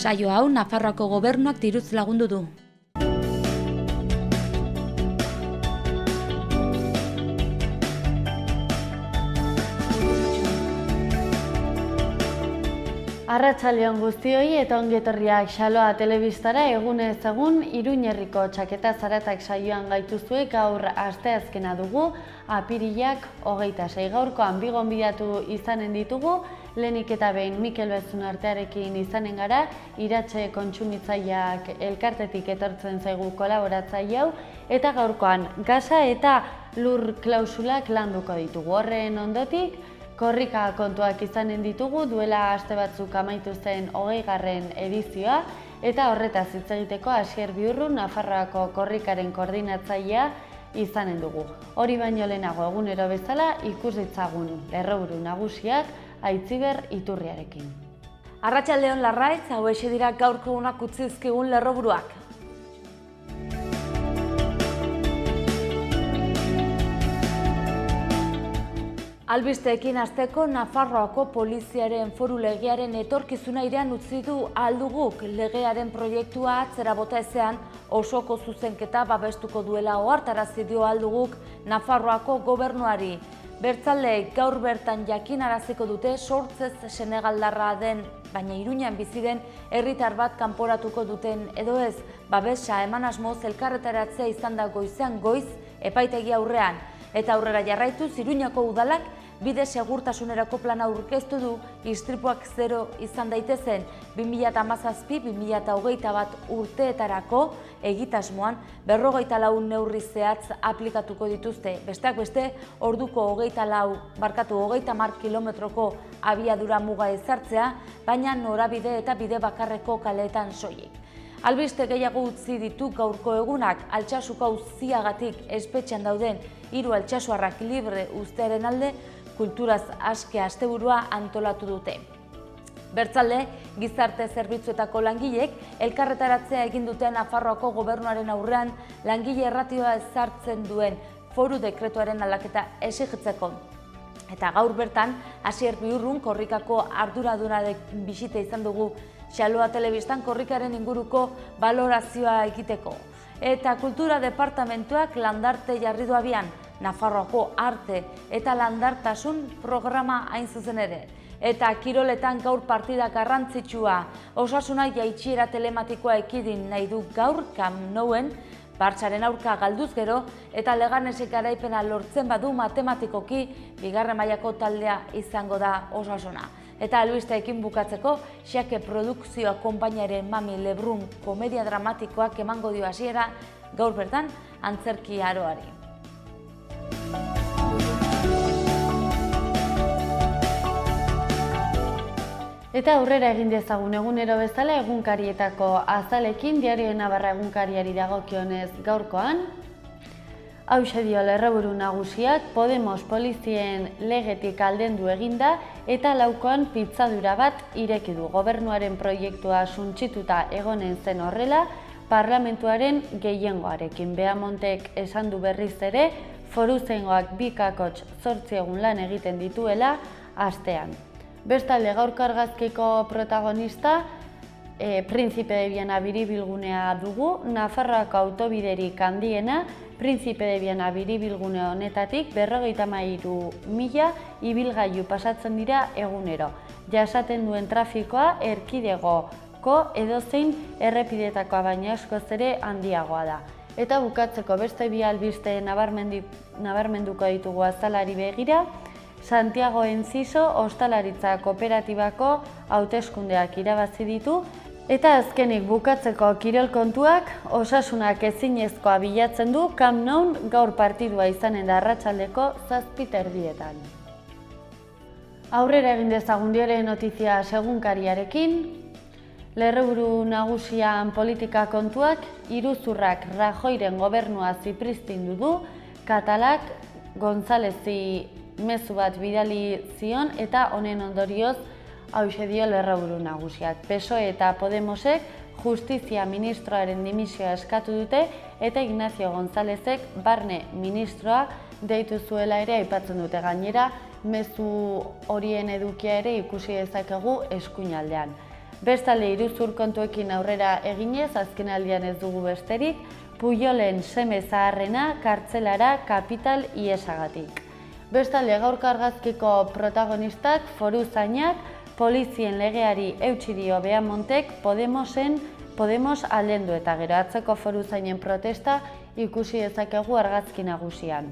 Saio hau Nafarroako gobernuak diruz lagundu du. Arratsaldeon guztioi eta ongi etorriak Xaloa telebistara egunez egun Iruñerriko txaketa zaratak saioan gaituzue. Gaur asteazkena dugu, apirilak 26. Gaurkoan bi gonbidatu izanen ditugu. Lehenik eta behin Mikel Bezunartearekin izanen gara, Iratxe Kontsumitzaileak elkartetik etortzen zaigu kolaboratzaile hau, eta gaurkoan gasa eta lur klausulak landuko ditugu. Horren ondotik, korrika kontuak izanen ditugu, duela aste batzuk amaitu zen 20. edizioa, eta horretaz hitz egiteko Asier Biurru, Nafarroako korrikaren koordinatzailea izanen dugu. Hori baino lehenago egunero bezala ikus ditzagun lerroburu nagusiak Aitziber Iturriarekin. Arratsaldeon Larraitz, hauexe dira gaurko unak utzi dizkigun lerroburuak. Albisteekin hasteko, Nafarroako poliziaren foru legearen etorkizuna irean utzi du alduguk. Legearen proiektua atzera bota ezean osoko zuzenketa babestuko duela ohartarazi dio alduguk Nafarroako gobernuari. Bertzaleek gaur bertan jakinaraziko dute sortzez senegaldarra den, baina Iruñan bizi den herritar bat kanporatuko duten edo ez, babesa eman asmoz elkarretaratzea izan da goizean goiz epaitegi aurrean. Eta aurrera jarraituz, Iruñako udalak bide segurtasunerako plana aurkeztu du istripuak zero izan daitezen 2017-2021 urteetarako egitasmoan 54 neurri zehatz aplikatuko dituzte. Besteak beste, orduko 30 kilometroko abiadura muga ezartzea, baina norabide eta bide bakarreko kaleetan soilik. Albiste gehiago utzi ditu gaurko egunak, Altsasuko auziagatik espetxean dauden 3 altsasuarrak libre uztearen alde kulturaz aske asteburua antolatu dute. Bertzalde, gizarte zerbitzuetako langileek elkarretaratzea egin duten Nafarroako gobernuaren aurrean langile erratioa ezartzen duen foru dekretuaren aldaketa exigitzeko. Eta gaur bertan, Asier Biurrun korrikako arduradunaren bisita izan dugu Xaloa telebistan korrikaren inguruko balorazioa egiteko. Eta kultura departamentuak landarte jarri du abian, Nafarroako arte eta landartasun programa hain zuzen ere. Eta kiroletan gaur partida garrantzitsua, Osasuna jaitsiera telematikoa ekidin nahi du gaur Camp Nouen, Bartxaren aurka galduz gero, eta Leganesek garaipena lortzen badu matematikoki, 2. mailako taldea izango da Osasuna. Eta albisteekin bukatzeko, Xake Produkzioa konpainiaren Mami Lebrun komedia dramatikoak emango dio hasiera gaur bertan antzerki aroari. Eta aurrera egin dezagun egunero bezala egunkarietako azalekin, Diario Navarra egunkariari dagokionez gaurkoan. Hauxe dio lerroburu nagusiak, Podemos polizien legetik aldendu eginda eta laukoan pitzadura bat ireki du. Gobernuaren proiektua suntsituta egonen zen horrela, parlamentuaren gehiengoarekin. Beamontek esan du berriz ere, foruzaingoak 2 kakots 8 egun lan egiten dituela astean. Bestalde gaurko argazkiko protagonista, Príncipe de Viana biribilgunea dugu, Nafarroako autobiderik handiena, Príncipe de Viana biribilgune honetatik 53.000 ibilgailu pasatzen dira egunero. Jasaten duen trafikoa erkidegoko edozein errepidetakoa baina askoz ere handiagoa da. Eta bukatzeko beste bi albiste nabarmenduko ditugu azalari begira, Santiago Enciso ostalaritza kooperatibako hauteskundeak irabazi ditu, eta azkenik bukatzeko kirol kontuak, Osasunak ezinezkoa bilatzen du Camp Noun gaur partidua izanen da arratsaldeko 7:30. Aurrera egin dezagun Diario Notizia egunkariarekin, lerroburu nagusian politika kontuak, iruzurrak Rajoyren gobernua zipristindu du, Katalak Gonzálezi mezu bat bidali zion eta honen ondorioz hauxe dio lerroburu nagusiak. PSOE eta Podemosek Justizia ministroaren dimisioa eskatu dute eta Ignacio Gonzálezek barne ministroa deitu zuela ere aipatzen dute. Gainera, mezu horien edukia ere ikusi dezakegu eskuinaldean. Bestalde, iruzur kontuekin aurrera eginez, azkenaldian ez dugu besterik, Pujolen seme zaharrena kartzelara kapital iesagatik. Bestalde, gaurko argazkiko protagonistak foruzainak polizien legeari eutsi dio Beamontek Podemos aldendu eta gero atzeko foruzainen protesta ikusi dezakegu argazki nagusian.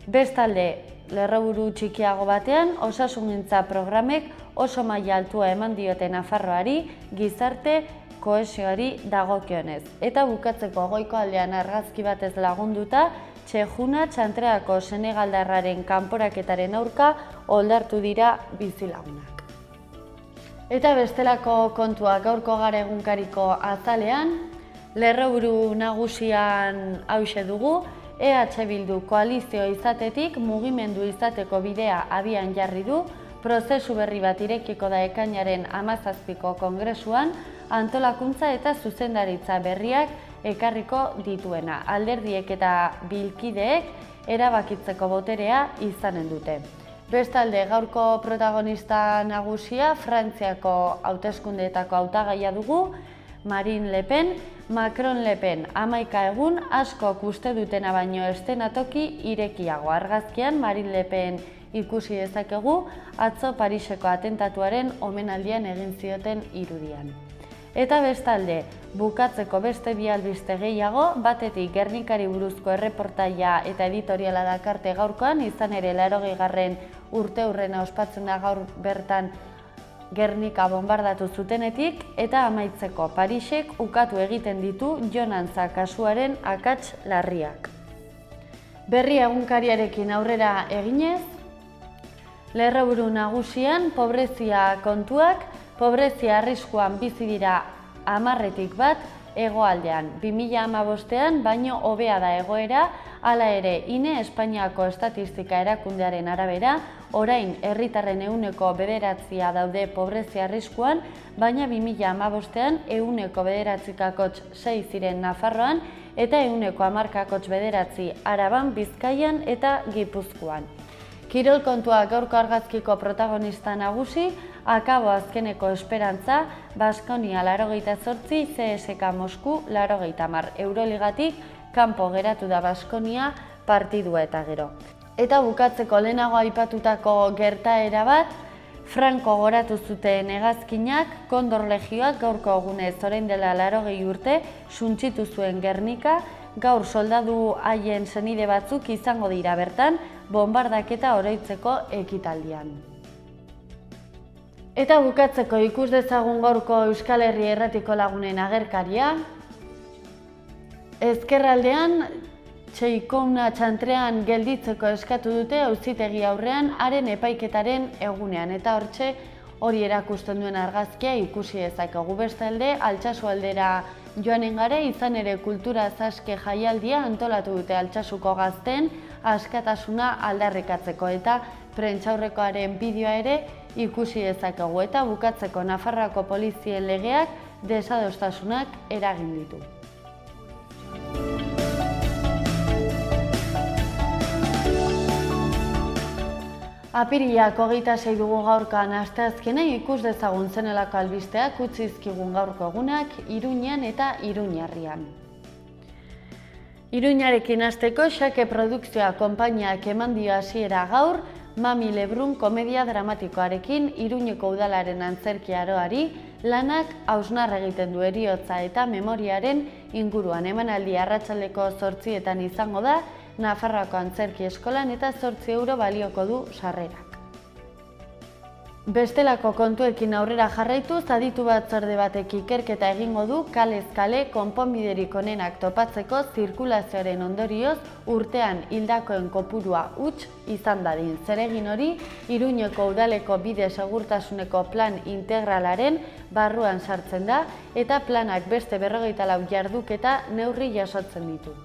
Bestalde, lerroburu txikiago batean, osasungintza programek oso maila altua eman diote Nafarroari gizarte kohesioari dagokionez. Eta bukatzeko goiko aldean argazki batez lagunduta, Txejuna Txantreako senegaldarraren kanporaketaren aurka oldartu dira bizilagunak. Eta bestelako kontua gaurko gara egunkariko azalean, lerroburu nagusian hauxe dugu, EH Bildu koalizio izatetik mugimendu izateko bidea abian jarri du, prozesu berri bat irekiko da ekainaren 17ko kongresuan, antolakuntza eta zuzendaritza berriak ekarriko dituena. Alderdiek eta bilkideek erabakitzeko boterea izanen dute. Bestalde, gaurko protagonista nagusia Frantziako hauteskundeetako hautagaia dugu, Marine Le Pen, Macron Le Pen 11 egun askok uste dutena baino estenatoki irekiago. Argazkian Marine Le Pen ikusi dezakegu atzo Pariseko atentatuaren omenaldian egin zioten irudian. Eta bestalde, bukatzeko beste bi albiste gehiago, batetik Gernikari buruzko erreportaia eta editoriala dakarte gaurkoan, izan ere 80. urteurrena ospatzen da gaur bertan Gernika bombardatu zutenetik, eta amaitzeko Parisek ukatu egiten ditu Jonantza kasuaren akats larriak. Berri egunkariarekin aurrera eginez, lerroburu nagusian pobrezia kontuak, pobrezia arriskuan bizi dira 10-tik bat hegoaldean. 2015ean baino hobea da egoera, hala ere INE Espainiako Estatistika Erakundearen arabera, orain herritarren 9% daude pobrezia arriskuan, baina 2015ean 9,9% ziren Nafarroan eta 10,9% Araban, Bizkaian eta Gipuzkoan. Kirol kontua gaurko argazkiko protagonista nagusi, akabo azkeneko esperantza, Baskonia 88, CSKA Mosku 80. Euroligatik kanpo geratu da Baskonia partidua eta gero. Eta bukatzeko lehenago aipatutako gertaera bat, Franco goratu zuten hegazkinak, Kondor Legioak gaurko egunez orain dela 80 urte suntsitu zuen Gernika, gaur soldadu haien senide batzuk izango dira bertan, bombardaketa oroitzeko ekitaldian. Eta bukatzeko ikus dezagun gaurko Euskal Herri Erratiko Lagunen agerkaria. Ezkerraldean, Txeikouna Txantrean gelditzeko eskatu dute auzitegi aurrean haren epaiketaren egunean. Eta hortxe hori erakusten duen argazkia ikusi dezakegu. Bestalde, Altsasu aldera joanen gare, izan ere kultura zaske jaialdia antolatu dute Altsasuko gazteen askatasuna aldarrikatzeko eta prentsaurrekoaren bideoa ere ikusi dezakegu. Eta bukatzeko Nafarroako polizien legeak desadostasunak eragin ditu. Apirilak 26 dugu gaurkoan asteazkenei ikus dezagun zenelako albisteak utzi dizkigun gaurko egunak Iruñan eta Iruñarrian. Iruñarekin hasteko Xake Produkzioa konpainiak eman dio hasiera gaur Mami Lebrun komedia dramatikoarekin Iruñeko udalaren antzerki aroari lanak hausnarra egiten du heriotza eta memoriaren inguruan. Emanaldi arratsaldeko 8etan izango da Nafarroako antzerki eskolan eta 8 euro balioko du sarrerak. Bestelako kontuekin aurrera jarraituz, aditu batzorde batek ikerketa egingo du kalez kale konponbiderik onenak topatzeko zirkulazioaren ondorioz urtean hildakoen kopurua huts izan dadin. Zeregin hori Iruñeko udaleko bide segurtasuneko plan integralaren barruan sartzen da eta planak beste 44 jarduketa neurri jasotzen ditu.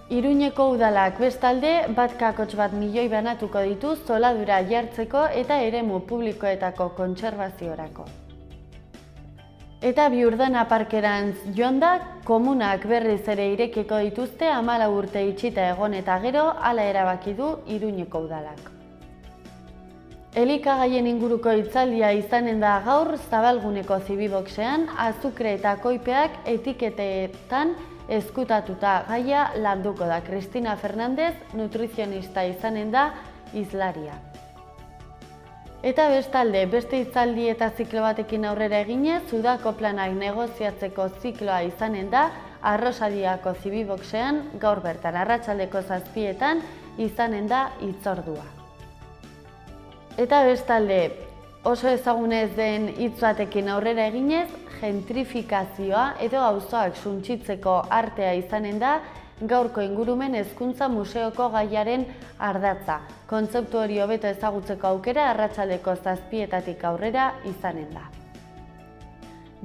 Iruñeko udalak bestalde 1,1 milioi banatuko ditu zoladura jartzeko eta eremu publikoetako kontserbaziorako. Eta Biurdana parkerantz joan da, komunak berriz ere irekiko dituzte 14 urte itxita egon eta gero hala erabaki du Iruñeko udalak. Elikagaien inguruko hitzaldia izanen da gaur Zabalguneko Zibiboxean, azukre eta koipeak etiketetan ezkutatuta gaia landuko da. Cristina Fernandez, nutrizionista izanen da hizlaria. Eta bestalde, beste hitzaldi eta ziklo batekin aurrera eginez, udako planak negoziatzeko zikloa izanen da Arrosadiako Zibiboxean, gaur bertan arratsaldeko 7etan izanen da hitzordua. Eta bestalde, oso ezagunez den hitz batekin aurrera eginez, gentrifikazioa edo auzoak suntsitzeko artea izanen da gaurko ingurumen hezkuntza museoko gaiaren ardatza. Kontzeptu hori hobeto ezagutzeko aukera arratsaldeko 7etatik aurrera izanen da.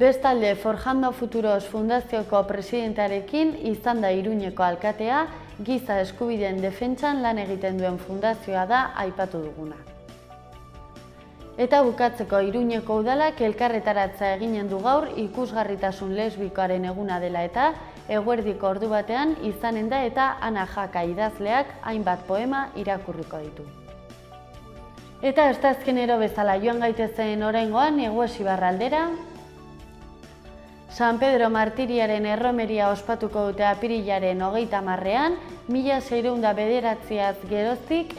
Bestalde, Forjando Futuros Fundazioko presidentearekin izan da Iruñeko alkatea, giza eskubideen defentsan lan egiten duen fundazioa da aipatu duguna. Eta bukatzeko, Iruñeko udalak elkarretaratzea eginen du gaur ikusgarritasun lesbikoaren eguna dela eta eguerdiko ordu batean izanen da eta Ana Jaka idazleak hainbat poema irakurriko ditu. Eta asteazkenero bezala joan gaitezen oraingoan Eguesibarra aldera. San Pedro Martiriaren erromeria ospatuko dute apirilaren 30ean, 1609 geroztik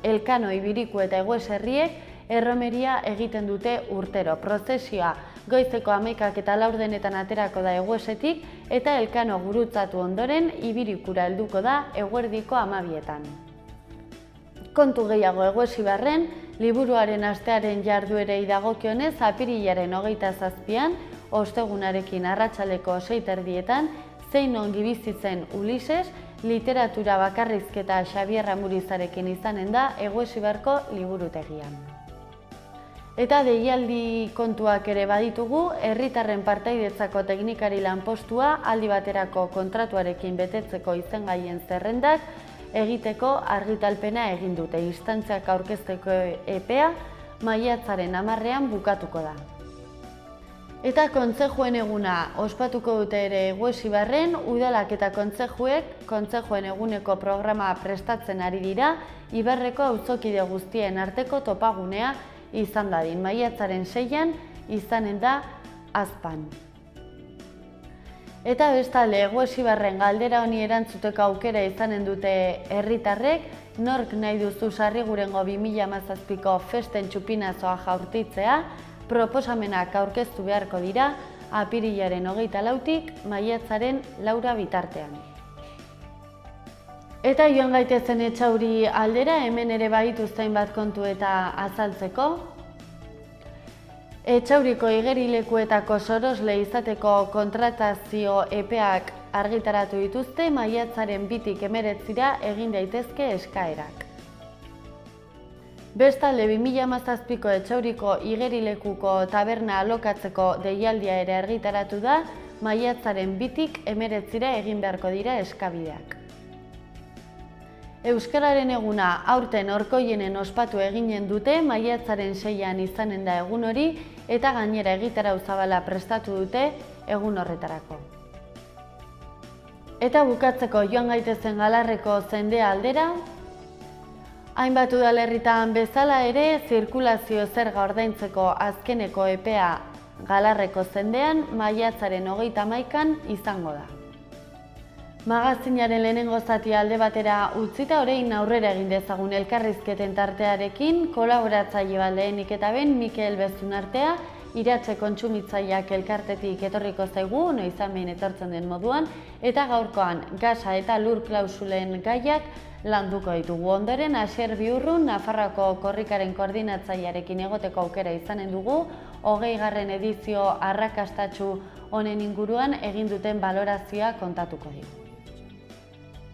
Elkano, Ibiriku eta Egueserriek erromeria egiten dute urtero. Prozesioa goizeko 11:04 aterako da Eguesetik eta Elkano gurutzatu ondoren Ibirikura helduko da eguerdiko 12etan. Kontu gehiago Eguesibarren, liburuaren astearen jarduerei dagokionez apirilaren 27ean, ostegunarekin arratsaldeko 6:30etan, Zein ongi bizi zen Ulises, literatura bakarrizketa Xabier Amurizarekin izanen da Eguesibarko liburutegian. Eta deialdi kontuak ere baditugu, herritarren partaidetzako teknikari lanpostua aldi baterako kontratuarekin betetzeko izengaien zerrendak egiteko argitalpena egin dute. Instantziak aurkezteko epea maiatzaren 10ean bukatuko da. Eta kontzejuen eguna ospatuko dute ere Eguesibarren, udalak eta kontzejuen eguneko programa prestatzen ari dira, Ibarreko auzokide guztien arteko topagunea izan dadin. Maiatzaren 6ean izanen da Azpan. Eta bestalde, Eguesibarren galdera honi erantzuteko aukera izanen dute herritarrek, nork nahi duzu Sarrigurengo 2017ko festen txupinazoa jaurtitzea, proposamenak aurkeztu beharko dira apirilaren 24tik maiatzaren 4 bitartean. Eta joan gaitezen Etxauri aldera, hemen ere badituzte bat kontu eta azaltzeko. Etxauriko igerilekuetako sorosle izateko kontratazio epeak argitaratu dituzte, maiatzaren 2tik 19 egin daitezke eskaerak. Bestalde 2017ko Etxauriko igerilekuko taberna alokatzeko deialdia ere argitaratu da, maiatzaren 2tik 19 egin beharko dira eskabideak. Euskararen eguna aurten Orkoienen ospatu eginen dute, maiatzaren 6ean izanen da egun hori, eta gainera egitarau zabala prestatu dute egun horretarako. Eta bukatzeko joan gaitezen Galarreko zendea aldera. Hainbat udalerritan bezala ere, zirkulazio zerga ordaintzeko azkeneko epea Galarreko zendean maiatzaren 31an izango da. Magazinaren lehenengo zatia alde batera utzita, orain aurrera egin dezagun elkarrizketen tartearekin, kolaboratzaile bat lehenik eta behin Mikel Bezunartea, Iratxe kontsumitzaileak elkartetik etorriko zaigu, noizan behin etortzen den moduan, eta gaurkoan gasa eta lur klausulen gaiak landuko ditugu. Ondoren, Asier Biurrun, Nafarroako korrikaren koordinatzailearekin egoteko aukera izanen dugu, 20. edizio arrakastatsu honen inguruan egin duten balorazioa kontatuko digu.